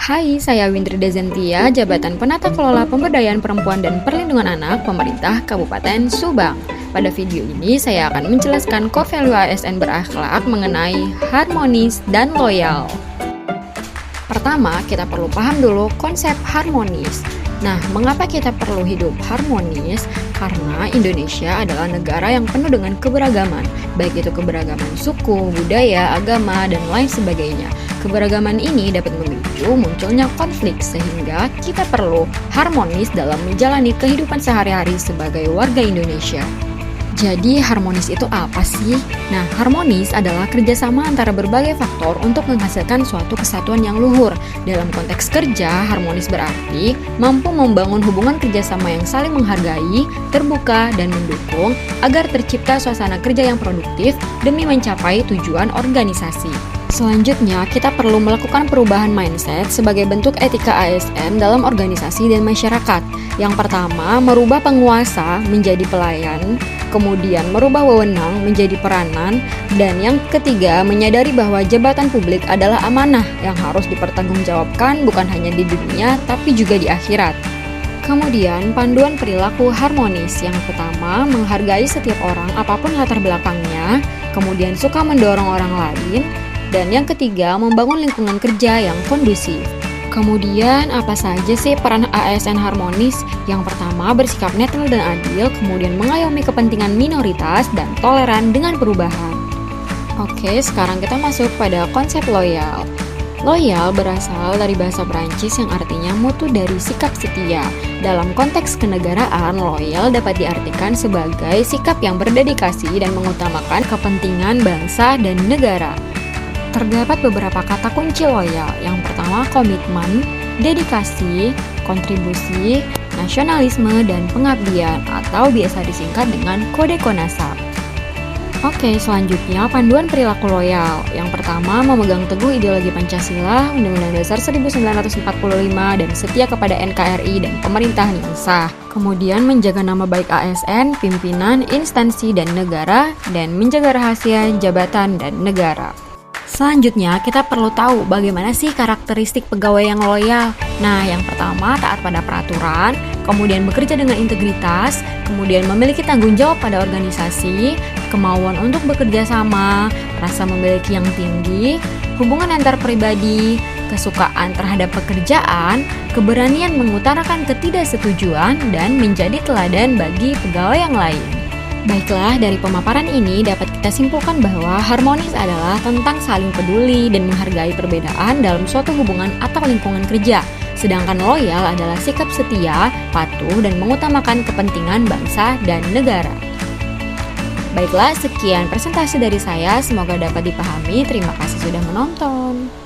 Hai, saya Windri Dezentia, Jabatan Penata Kelola Pemberdayaan Perempuan dan Perlindungan Anak, Pemerintah Kabupaten Subang. Pada video ini, saya akan menjelaskan core value ASN berakhlak mengenai harmonis dan loyal. Pertama, kita perlu paham dulu konsep harmonis. Nah, mengapa kita perlu hidup harmonis? Karena Indonesia adalah negara yang penuh dengan keberagaman, baik itu keberagaman suku, budaya, agama, dan lain sebagainya. Keberagaman ini dapat memicu munculnya konflik, sehingga kita perlu harmonis dalam menjalani kehidupan sehari-hari sebagai warga Indonesia. Jadi, harmonis itu apa sih? Nah, harmonis adalah kerjasama antara berbagai faktor untuk menghasilkan suatu kesatuan yang luhur. Dalam konteks kerja, harmonis berarti mampu membangun hubungan kerjasama yang saling menghargai, terbuka, dan mendukung agar tercipta suasana kerja yang produktif demi mencapai tujuan organisasi. Selanjutnya, kita perlu melakukan perubahan mindset sebagai bentuk etika ASN dalam organisasi dan masyarakat. Yang pertama, merubah penguasa menjadi pelayan, kemudian merubah wewenang menjadi peranan, dan yang ketiga, menyadari bahwa jabatan publik adalah amanah yang harus dipertanggungjawabkan bukan hanya di dunia, tapi juga di akhirat. Kemudian, panduan perilaku harmonis. Yang pertama, menghargai setiap orang apapun latar belakangnya, kemudian suka mendorong orang lain, dan yang ketiga, membangun lingkungan kerja yang kondusif. Kemudian, apa saja sih peran ASN harmonis? Yang pertama, bersikap netral dan adil, kemudian mengayomi kepentingan minoritas, dan toleran dengan perubahan. Oke, sekarang kita masuk pada konsep loyal. Loyal berasal dari bahasa Perancis yang artinya mutu dari sikap setia. Dalam konteks kenegaraan, loyal dapat diartikan sebagai sikap yang berdedikasi dan mengutamakan kepentingan bangsa dan negara. Terdapat beberapa kata kunci loyal. Yang pertama, komitmen, dedikasi, kontribusi, nasionalisme, dan pengabdian, atau biasa disingkat dengan kode konasap. Oke, selanjutnya panduan perilaku loyal. Yang pertama, memegang teguh ideologi Pancasila, Undang-Undang Dasar 1945, dan setia kepada NKRI dan pemerintahan yang sah. Kemudian menjaga nama baik ASN, pimpinan, instansi, dan negara, dan menjaga rahasia jabatan dan negara. Selanjutnya, kita perlu tahu bagaimana sih karakteristik pegawai yang loyal. Nah, yang pertama, taat pada peraturan, kemudian bekerja dengan integritas, kemudian memiliki tanggung jawab pada organisasi, kemauan untuk bekerja sama, rasa memiliki yang tinggi, hubungan antar pribadi, kesukaan terhadap pekerjaan, keberanian mengutarakan ketidaksetujuan, dan menjadi teladan bagi pegawai yang lain. Baiklah, dari pemaparan ini dapat kita simpulkan bahwa harmonis adalah tentang saling peduli dan menghargai perbedaan dalam suatu hubungan atau lingkungan kerja. Sedangkan loyal adalah sikap setia, patuh, dan mengutamakan kepentingan bangsa dan negara. Baiklah, sekian presentasi dari saya. Semoga dapat dipahami. Terima kasih sudah menonton.